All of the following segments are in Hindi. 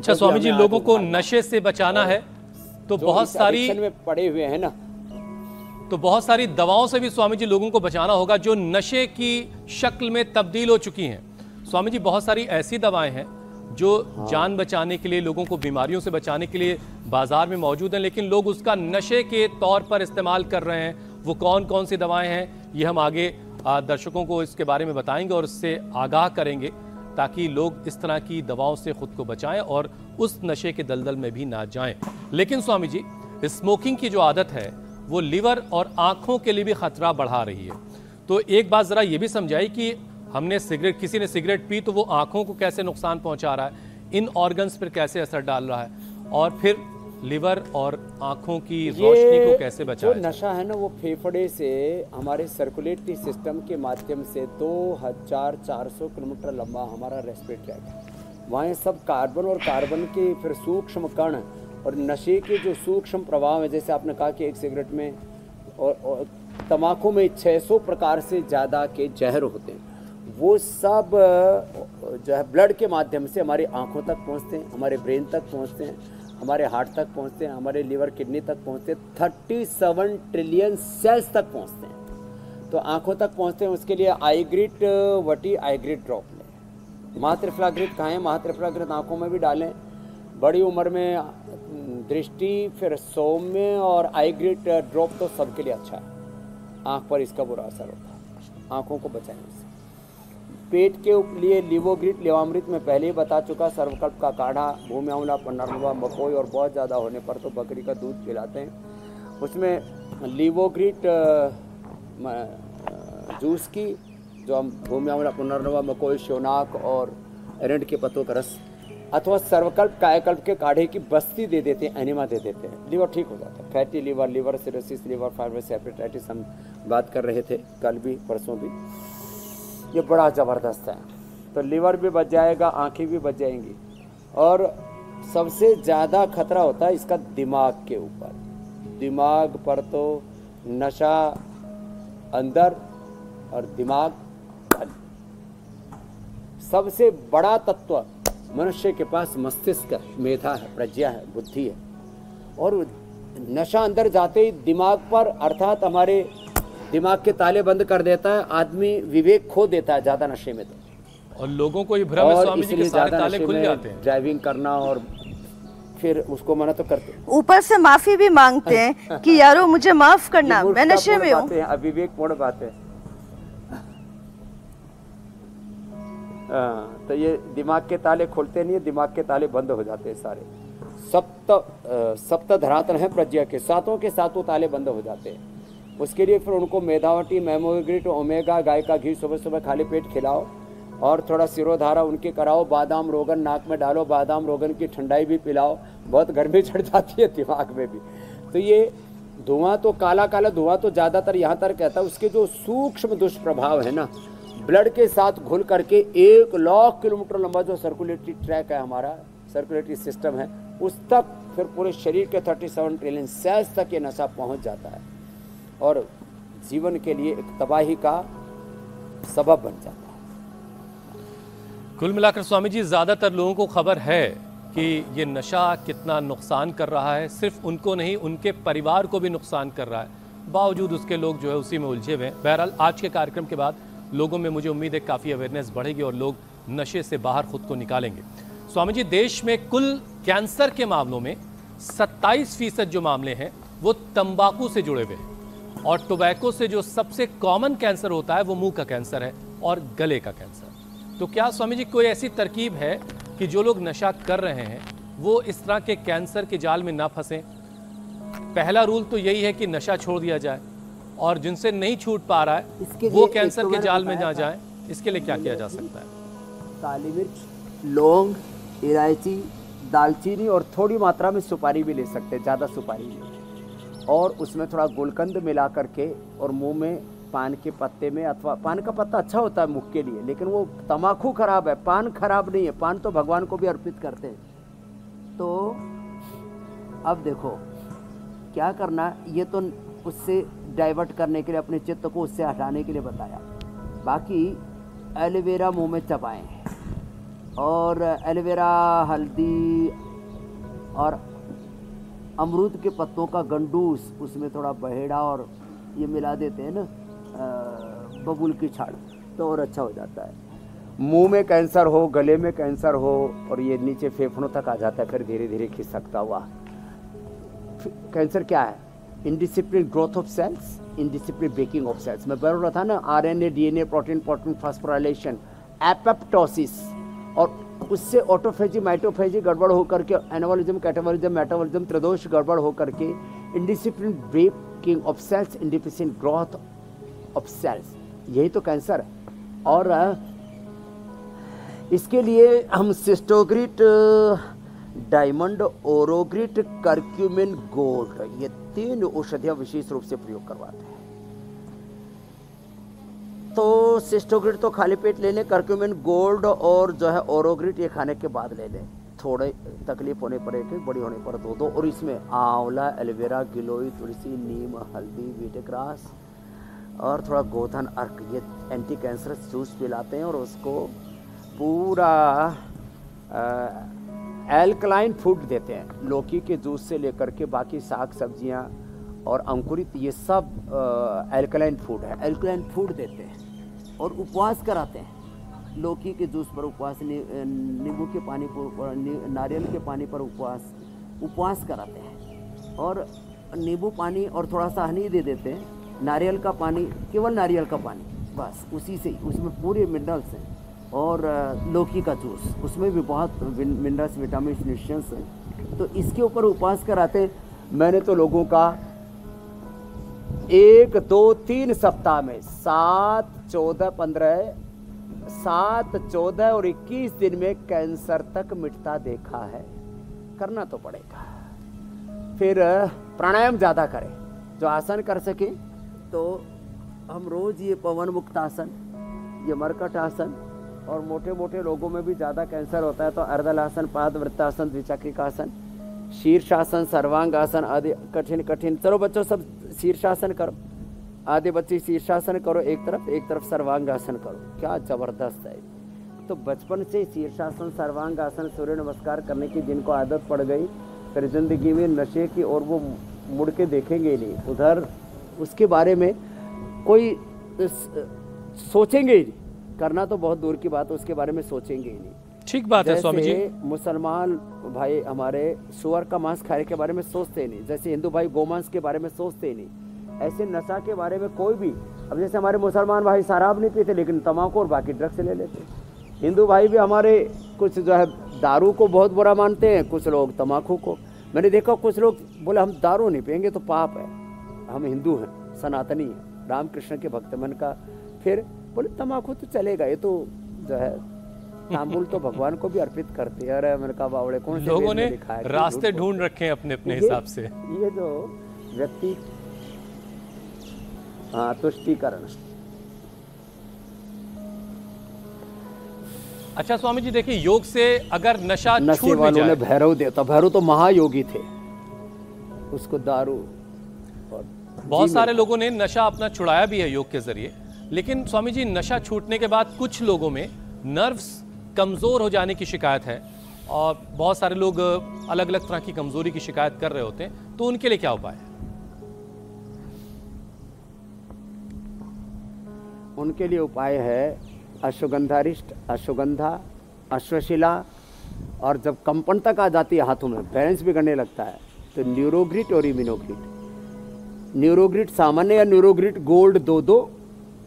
अच्छा स्वामी जी, लोगों को नशे से बचाना है तो बहुत सारी में पड़े हुए हैं ना, तो बहुत सारी दवाओं से भी स्वामी जी लोगों को बचाना होगा जो नशे की शक्ल में तब्दील हो चुकी हैं। स्वामी जी, बहुत सारी ऐसी दवाएं हैं जो जान बचाने के लिए, लोगों को बीमारियों से बचाने के लिए बाजार में मौजूद हैं, लेकिन लोग उसका नशे के तौर पर इस्तेमाल कर रहे हैं। वो कौन कौन सी दवाएं हैं, ये हम आगे दर्शकों को इसके बारे में बताएंगे और इससे आगाह करेंगे ताकि लोग इस तरह की दवाओं से खुद को बचाएं और उस नशे के दलदल में भी ना जाएं। लेकिन स्वामी जी, स्मोकिंग की जो आदत है वो लिवर और आंखों के लिए भी खतरा बढ़ा रही है। तो एक बात जरा ये भी समझाई कि हमने सिगरेट, किसी ने सिगरेट पी तो वो आंखों को कैसे नुकसान पहुंचा रहा है, इन ऑर्गन्स पर कैसे असर डाल रहा है, और फिर लिवर और आंखों की रोशनी को कैसे बचाया। जो नशा है ना, वो फेफड़े से हमारे सर्कुलेटरी सिस्टम के माध्यम से 2400 किलोमीटर लंबा हमारा रेस्पिरेटरी है। वहाँ सब कार्बन और कार्बन के फिर सूक्ष्म कण और नशे के जो सूक्ष्म प्रभाव है, जैसे आपने कहा कि एक सिगरेट में और तम्बाकू में 600 प्रकार से ज़्यादा के जहर होते हैं, वो सब जो है ब्लड के माध्यम से हमारी आंखों तक पहुंचते हैं, हमारे ब्रेन तक पहुंचते हैं, हमारे हार्ट तक पहुंचते हैं, हमारे लिवर किडनी तक पहुंचते हैं, 37 ट्रिलियन सेल्स तक पहुंचते हैं। तो आंखों तक पहुंचते हैं, उसके लिए आईग्रिट वटी आईग्रिट ड्रॉप लें। महात्रिफ्लाग्रिट खाएँ, महात्रिफ्लाग्रिट आंखों में भी डालें। बड़ी उम्र में दृष्टि, फिर सौम्य और आईग्रिट ड्रॉप तो सबके लिए अच्छा है। आँख पर इसका बुरा असर होता है, आँखों को बचाएं इससे। पेट के लिए लिवोग्रिट लिवामृत में पहले ही बता चुका, सर्वकल्प का काढ़ा, भूमि आंवला, पन्नरवा, मकोई और बहुत ज़्यादा होने पर तो बकरी का दूध पिलाते हैं। उसमें लिवोग्रिट जूस की, जो हम भूमि आंवला, पन्नरवा, मकोई, शोनाक और एरंड के पत्तों का रस, अथवा सर्वकल्प कायाकल्प के काढ़े की बस्ती दे देते हैं, एनिमा दे देते हैं, लिवर ठीक हो जाता है। Fatty liver, liver cirrhosis, liver fibrosis, hepatitis हम बात कर रहे थे कल भी परसों भी, ये बड़ा ज़बरदस्त है। तो लिवर भी बच जाएगा, आंखें भी बच जाएंगी। और सबसे ज़्यादा खतरा होता है इसका दिमाग के ऊपर। दिमाग पर तो नशा अंदर और दिमाग बाहर। सबसे बड़ा तत्व मनुष्य के पास मस्तिष्क है, मेधा है, प्रज्ञा है, बुद्धि है। और नशा अंदर जाते ही दिमाग पर, अर्थात हमारे दिमाग के ताले बंद कर देता है, आदमी विवेक खो देता है ज़्यादा नशे में। तो और लोगों को ये भ्रम है स्वामी जी के सारे ताले खुल जाते हैं। ड्राइविंग करना और फिर उसको मना तो करते हैं, ऊपर से माफी भी मांगते हैं कि यारो मुझे माफ करना, मैं नशे में हूँ। अविवेकपूर्ण बात है। तो ये दिमाग के ताले खुलते नहीं है, दिमाग के ताले बंद हो जाते हैं सारे। सप्त धरातल है प्रज्ञा के, सातों के सातों ताले बंद हो जाते हैं। उसके लिए फिर उनको मेधावटी, मेमोग्रिट, ओमेगा, गाय का घी सुबह सुबह खाली पेट खिलाओ और थोड़ा सिरोधारा उनके कराओ। बादाम रोगन नाक में डालो, बादाम रोगन की ठंडाई भी पिलाओ, बहुत गर्मी चढ़ जाती है दिमाग में भी। तो ये धुआं तो काला काला धुआं तो ज़्यादातर यहाँ तक कहता है, उसके जो सूक्ष्म दुष्प्रभाव है ना, ब्लड के साथ घुल करके 1 लाख किलोमीटर लंबा जो सर्कुलेटरी ट्रैक है हमारा, सर्कुलेटरी सिस्टम है, उस तक फिर पूरे शरीर के 37 ट्रिलियन सेल्स तक ये नशा पहुँच जाता है और जीवन के लिए एक तबाही का सबब बन जाता है। कुल मिलाकर स्वामी जी, ज़्यादातर लोगों को खबर है कि ये नशा कितना नुकसान कर रहा है, सिर्फ उनको नहीं उनके परिवार को भी नुकसान कर रहा है, बावजूद उसके लोग जो है उसी में उलझे हुए हैं। बहरहाल आज के कार्यक्रम के बाद लोगों में मुझे उम्मीद है काफ़ी अवेयरनेस बढ़ेगी और लोग नशे से बाहर खुद को निकालेंगे। स्वामी जी, देश में कुल कैंसर के मामलों में 27% जो मामले हैं वो तंबाकू से जुड़े हुए हैं, और टोबैको से जो सबसे कॉमन कैंसर होता है वो मुंह का कैंसर है और गले का कैंसर। तो क्या स्वामी जी कोई ऐसी तरकीब है कि जो लोग नशा कर रहे हैं वो इस तरह के कैंसर के जाल में ना फंसें? पहला रूल तो यही है कि नशा छोड़ दिया जाए, और जिनसे नहीं छूट पा रहा है वो कैंसर के जाल में ना जाए, इसके लिए क्या किया जा सकता है? काली मिर्च, लौंग, इलायची, दालचीनी और थोड़ी मात्रा में सुपारी भी ले सकते हैं, ज़्यादा सुपारी नहीं, और उसमें थोड़ा गुलकंद मिला करके और मुंह में पान के पत्ते में, अथवा पान का पत्ता अच्छा होता है मुख के लिए, लेकिन वो तम्बाकू खराब है, पान खराब नहीं है, पान तो भगवान को भी अर्पित करते हैं। तो अब देखो क्या करना, ये तो उससे डाइवर्ट करने के लिए, अपने चित्त को उससे हटाने के लिए बताया। बाकी एलोवेरा मुंह में चबाएं और एलोवेरा, हल्दी और अमरूद के पत्तों का गंडूस, उसमें थोड़ा बहेड़ा और ये मिला देते हैं ना, बबूल की छाल, तो और अच्छा हो जाता है। मुंह में कैंसर हो, गले में कैंसर हो और ये नीचे फेफड़ों तक आ जाता है, फिर धीरे धीरे खिसकता हुआ। कैंसर क्या है? Indiscipline growth of cells, indiscipline breaking of cells. मैं बोल रहा था ना, RNA, DNA, protein phosphorylation, apoptosis, और उससे ऑटोफेजी, माइटोफेजी गड़बड़ होकर के एनाबॉलिज्म, कैटाबॉलिज्म, मेटाबॉलिज्म, त्रिदोष गड़बड़ होकर के indiscipline breaking of cells, indeficient growth of cells, यही तो कैंसर है। और इसके लिए हम Cystogrit, diamond, Orogrit, curcumin, gold, ये 3 औषधियां विशेष रूप से प्रयोग करवाते हैं। तो सिस्टोग्रिट तो खाली पेट ले लें, कर्क्यूमिन, गोल्ड और जो है ओरोग्रिट ये खाने के बाद ले लें। थोड़े तकलीफ होने पर एक, बड़ी होने पर 2-2। और इसमें आंवला, एलोवेरा, गिलोय, तुलसी, नीम, हल्दी, वीटग्रास और थोड़ा गोधन अर्क, ये एंटी कैंसरस जूस पिलाते हैं। और उसको पूरा एल्कलाइन फूड देते हैं, लौकी के जूस से लेकर के बाकी साग सब्जियां और अंकुरित, ये सब एल्कलाइन फूड है, एल्कलाइन फूड देते हैं। और उपवास कराते हैं, लौकी के जूस पर उपवास, नींबू के पानी पर, नारियल के पानी पर उपवास कराते हैं। और नींबू पानी और थोड़ा सा हनी दे देते हैं, नारियल का पानी, केवल नारियल का पानी, बस उसी से, उसमें पूरे मिनरल्स हैं। और लौकी का जूस, उसमें भी बहुत मिनरल्स, विटामिन, न्यूट्रिएंट्स हैं। तो इसके ऊपर उपवास कराते। मैंने तो लोगों का 1, 2, 3 सप्ताह में 7, 14, 15, 7, 14 और 21 दिन में कैंसर तक मिटता देखा है। करना तो पड़ेगा। फिर प्राणायाम ज़्यादा करें, जो आसन कर सके। तो हम रोज़ ये पवन मुक्त आसन, ये मरकट आसन, और मोटे मोटे लोगों में भी ज़्यादा कैंसर होता है तो अर्धलासन, पादवृत्तासन, द्विचक्रिकासन, शीर्षासन, सर्वांगासन आदि कठिन। चलो बच्चों सब शीर्षासन करो, आधे बच्चे शीर्षासन करो एक तरफ सर्वांगासन करो। क्या ज़बरदस्त है। तो बचपन से शीर्षासन, सर्वांगासन, सूर्य नमस्कार करने की जिनको आदत पड़ गई, फिर जिंदगी में नशे की और वो मुड़ के देखेंगे ही नहीं उधर, उसके बारे में कोई सोचेंगे ही नहीं। करना तो बहुत दूर की बात है, उसके बारे में सोचेंगे ही नहीं। ठीक बात है स्वामी जी। मुसलमान भाई हमारे सुअर का मांस खाने के बारे में सोचते ही नहीं, जैसे हिंदू भाई गोमांस के बारे में सोचते ही नहीं। ऐसे नशा के बारे में कोई भी, अब जैसे हमारे मुसलमान भाई शराब नहीं पीते लेकिन तम्बाकू और बाकी ड्रग्स ले लेते। हिंदू भाई भी हमारे कुछ जो है दारू को बहुत बुरा मानते हैं, कुछ लोग तम्बाकू को। मैंने देखा कुछ लोग बोले हम दारू नहीं पियेंगे तो पाप है, हम हिंदू हैं, सनातनी हैं, रामकृष्ण के भक्त। मन का फिर बोले तम्बाकू तो चलेगा, ये तो जो है तांबुल तो भगवान को भी अर्पित करते हैं। अरे मैंने कहा बावड़े कौन से लोगों ने रास्ते ढूंढ रखे हैं अपने अपने हिसाब से। ये जो व्यक्ति तुष्टिकरण। अच्छा स्वामी जी देखिए, योग से अगर नशा छूट भी वालों जाए, ने भैरव देवता, भैरव तो महायोगी थे, उसको दारू और बहुत सारे लोगों ने नशा अपना छुड़ाया भी है योग के जरिए। लेकिन स्वामी जी नशा छूटने के बाद कुछ लोगों में नर्व्स कमज़ोर हो जाने की शिकायत है और बहुत सारे लोग अलग अलग तरह की कमज़ोरी की शिकायत कर रहे होते हैं, तो उनके लिए क्या उपाय है? उनके लिए उपाय है अश्वगंधारिष्ट, अश्वगंधा, अश्वशिला, और जब कंपन तक आ जाती है हाथों में, बैलेंस बिगड़ने लगता है, तो न्यूरोग्रिट और इम्यूनोग्रिट। न्यूरोग्रिट सामान्य या न्यूरोग्रिट गोल्ड 2-2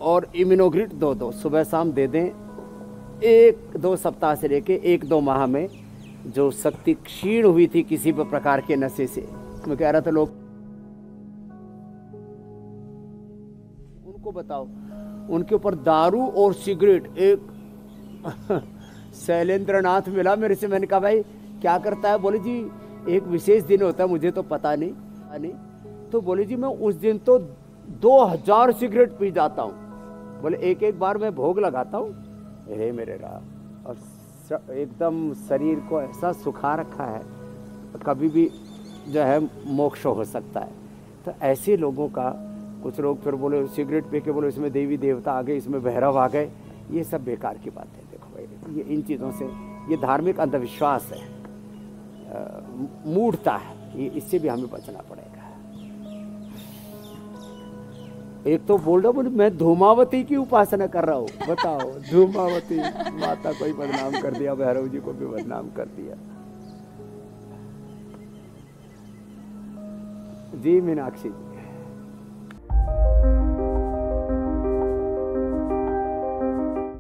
और इम्यूनोग्रिट 2-2 सुबह शाम दे दें। 1-2 सप्ताह से लेके 1-2 माह में जो शक्ति क्षीण हुई थी किसी भी प्रकार के नशे से, मैं कह रहा था लोग उनको बताओ, उनके ऊपर दारू और सिगरेट। एक शैलेंद्र नाथ मिला मेरे से, मैंने कहा भाई क्या करता है? बोले जी एक विशेष दिन होता है, मुझे तो पता नहीं। तो बोले जी मैं उस दिन तो 2000 सिगरेट पी जाता हूँ। बोले एक बार मैं भोग लगाता हूँ। अरे मेरे राम, और एकदम शरीर को ऐसा सुखा रखा है, कभी भी जो है मोक्ष हो सकता है। तो ऐसे लोगों का, कुछ लोग फिर बोले सिगरेट पी के बोले इसमें देवी देवता आ गए, इसमें भैरव आ गए, ये सब बेकार की बात है। देखो भाई ये इन चीज़ों से ये धार्मिक अंधविश्वास है, मूढ़ता है, ये इससे भी हमें बचना पड़ेगा। एक तो बोल रहा मैं धूमावती की उपासना कर रहा हूँ, बताओ धूमावती माता को ही बदनाम कर दिया, भैरव जी को भी बदनाम कर दिया। जी मीनाक्षी जी।